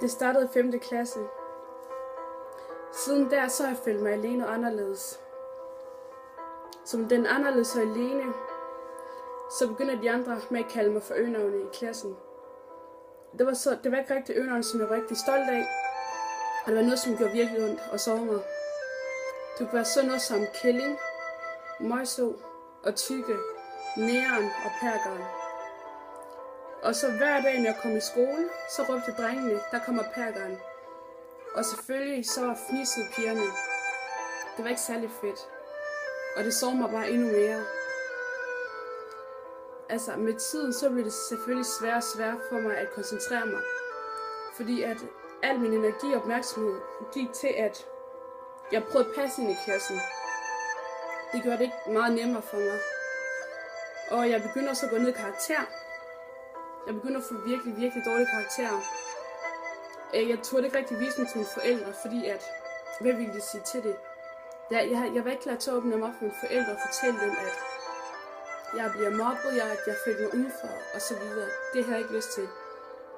Det startede i 5. klasse. Siden der så har jeg følt mig alene og anderledes. Som den anderledes og alene, så begynder de andre med at kalde mig for øgenavne i klassen. Det var ikke rigtig øgenavne, som jeg var rigtig stolt af. Og det var noget, som gjorde virkelig ondt og sove mig. Det kunne være sådan noget som kælling, møjso og tykke, næren og pergeren. Og så hver dag, når jeg kom i skole, så råbte drengene, der kommer pergeren. Og selvfølgelig så fnissede pigerne. Det var ikke særlig fedt. Og det sov mig bare endnu mere. Altså med tiden, så blev det selvfølgelig sværere og sværere for mig at koncentrere mig. Fordi at al min energi og opmærksomhed gik til, at jeg prøvede at passe ind i klassen. Det gjorde det ikke meget nemmere for mig. Og jeg begyndte også at gå ned i karakter. Jeg begyndte at få virkelig, virkelig dårlige karakterer. Jeg turde ikke rigtig vise mig til mine forældre, fordi at, hvad ville de sige til det? Jeg var ikke klar til at åbne mig op for mine forældre og fortælle dem, at jeg bliver mobbet, at jeg følte mig udenfor og så videre. Det har jeg ikke lyst til.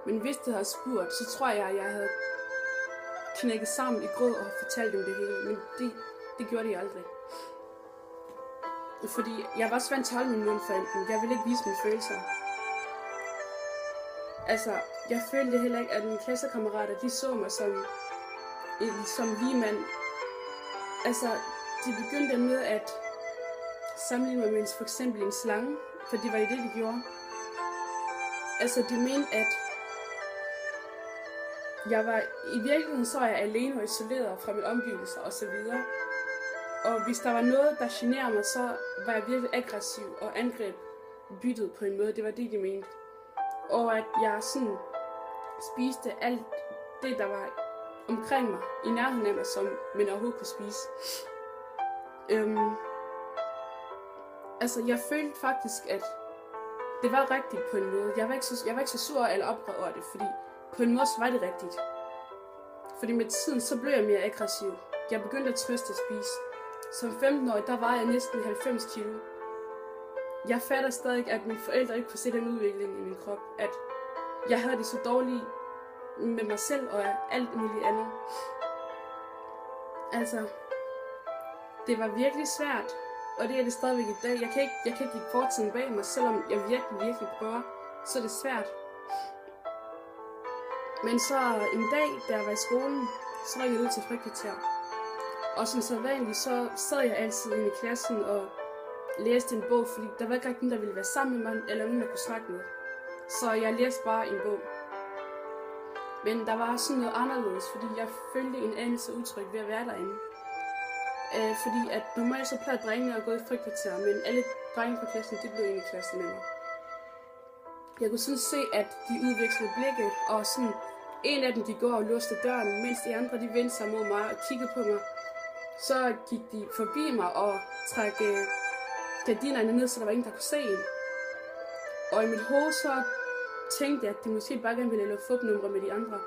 Men hvis de havde spurgt, så tror jeg, at jeg havde knækket sammen i gråd og fortalt dem det hele. Men det gjorde de aldrig. Fordi jeg var også vant til at holde min mund for enten. Jeg ville ikke vise mine følelser. Altså, jeg følte heller ikke, at mine klassekammerater, de så mig som lige mand. Altså, de begyndte med at sammenligne mig med for eksempel en slange, for det var det, de gjorde. Altså, de mente, at i virkeligheden så var jeg alene og isoleret fra mine omgivelser osv. Og hvis der var noget, der generede mig, så var jeg virkelig aggressiv og angreb byttet på en måde. Det var det, de mente. Og at jeg sådan spiste alt det, der var omkring mig, i nærheden af mig, som man overhovedet kunne spise. Altså, jeg følte faktisk, at det var rigtigt på en måde. Jeg var ikke så sur eller oprørt over det, fordi på en måde så var det rigtigt. Fordi med tiden, så blev jeg mere aggressiv. Jeg begyndte at trøste at spise. Som 15-årig, der var jeg næsten 90 kilo. Jeg fatter stadig, at mine forældre ikke kunne se den udvikling i min krop. At jeg havde det så dårligt med mig selv og alt muligt andet. Altså, det var virkelig svært. Og det er det stadigvæk i dag. Jeg kan ikke give fortiden bag mig, selvom jeg virkelig, virkelig prøver. Så er det svært. Men så en dag, da jeg var i skolen, så var jeg ud til frikvarter. Og som så vanligt, så sad jeg altid inde i klassen og læste en bog, fordi der var ikke rigtig nogen, der ville være sammen med mig, eller nogen, der kunne snakke med. Så jeg læste bare en bog. Men der var sådan noget anderledes, fordi jeg følte en anelse utryg ved at være derinde. Fordi at normalt så plejer drengene at gå i frikvarter, men alle drenge fra klassen, de blev inde i klassen med mig. Jeg kunne sådan se, at de udvekslede blikke, og sådan en af dem, de går og låste døren, mens de andre, de vendte sig mod mig og kiggede på mig. Så gik de forbi mig og trak gardinerne ned, så der var ingen, der kunne se en. Og i mit hoved så tænkte jeg, at de måske bare gerne ville lave fupnumre med de andre.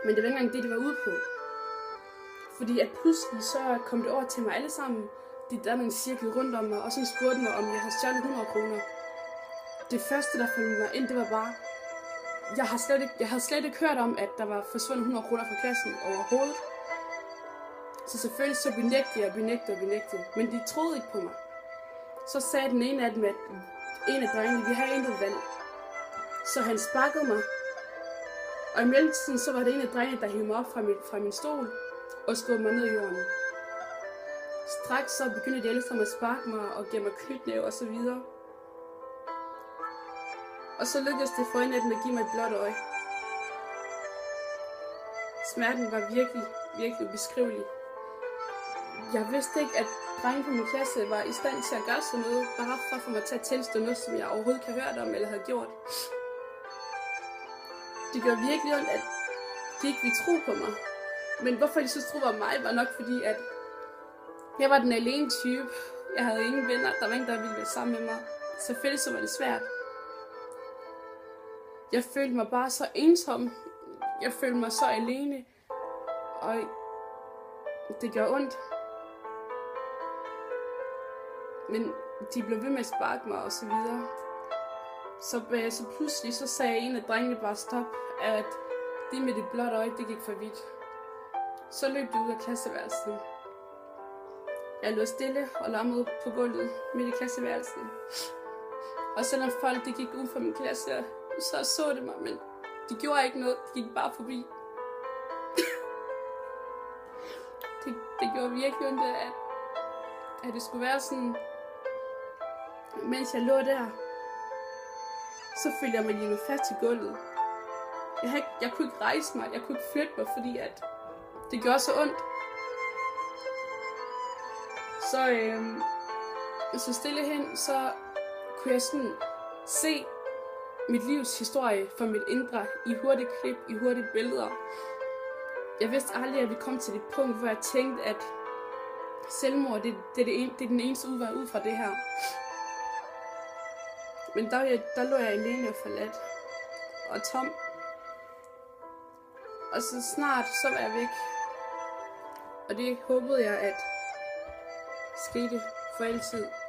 Men det var ikke engang det, de var ude på. Fordi at pludselig så kom det over til mig alle sammen. De dannede en cirkel rundt om mig, og så spurgte mig, om jeg havde stjålet 100 kroner. Det første, der faldt mig ind, det var bare, jeg havde slet ikke hørt om, at der var forsvundet 100 kroner fra klassen overhovedet. Så selvfølgelig så benægtede. Men de troede ikke på mig. Så sagde den ene af dem, at en af drengene, vi har intet valg. Så han sparkede mig. Og i mellemtiden, så var det en af drengene, der hævde mig op fra min stol og skubbede mig ned i jorden. Straks så begyndte de alle sammen at sparke mig og give mig knytnæve og så videre. Og så lykkedes det for en af dem at give mig et blåt øje. Smerten var virkelig, virkelig ubeskrivelig. Jeg vidste ikke, at drenge på min klasse var i stand til at gøre sådan noget, bare for at få mig til at tilstå noget, som jeg overhovedet ikke havde hørt om eller havde gjort. Det gjorde virkelig ondt, at de ikke ville tro på mig. Men hvorfor de så troede på mig, var nok fordi, at jeg var den alene type. Jeg havde ingen venner, der var ingen, der ville være sammen med mig. Selvfølgelig så var det svært. Jeg følte mig bare så ensom. Jeg følte mig så alene. Og det gjorde ondt. Men de blev ved med at sparke mig og så videre. Så pludselig så sagde en af drengene bare stop, at Det med det blotte øje, det gik for vidt. Så løb det ud af klasseværelset. Jeg lå stille og lammede på gulvet midt i klasseværelset. Og selvom folk det gik ud fra min klasse, så det mig, men de gjorde ikke noget. De gik bare forbi. det gjorde virkelig ondt, at det skulle være sådan. Mens jeg lå der, så følte jeg mig lige fast i gulvet. Jeg kunne ikke rejse mig, jeg kunne ikke flytte mig, fordi at det gjorde så ondt. Så stille hen, så kunne jeg sådan se mit livs historie fra mit indre i hurtige klip, i hurtige billeder. Jeg vidste aldrig, at vi kom til det punkt, hvor jeg tænkte, at selvmord, det er den eneste udvej ud fra det her. Men der lå jeg alene og forladt og tom. Og så snart, så var jeg væk. Og det håbede jeg, at skete for altid.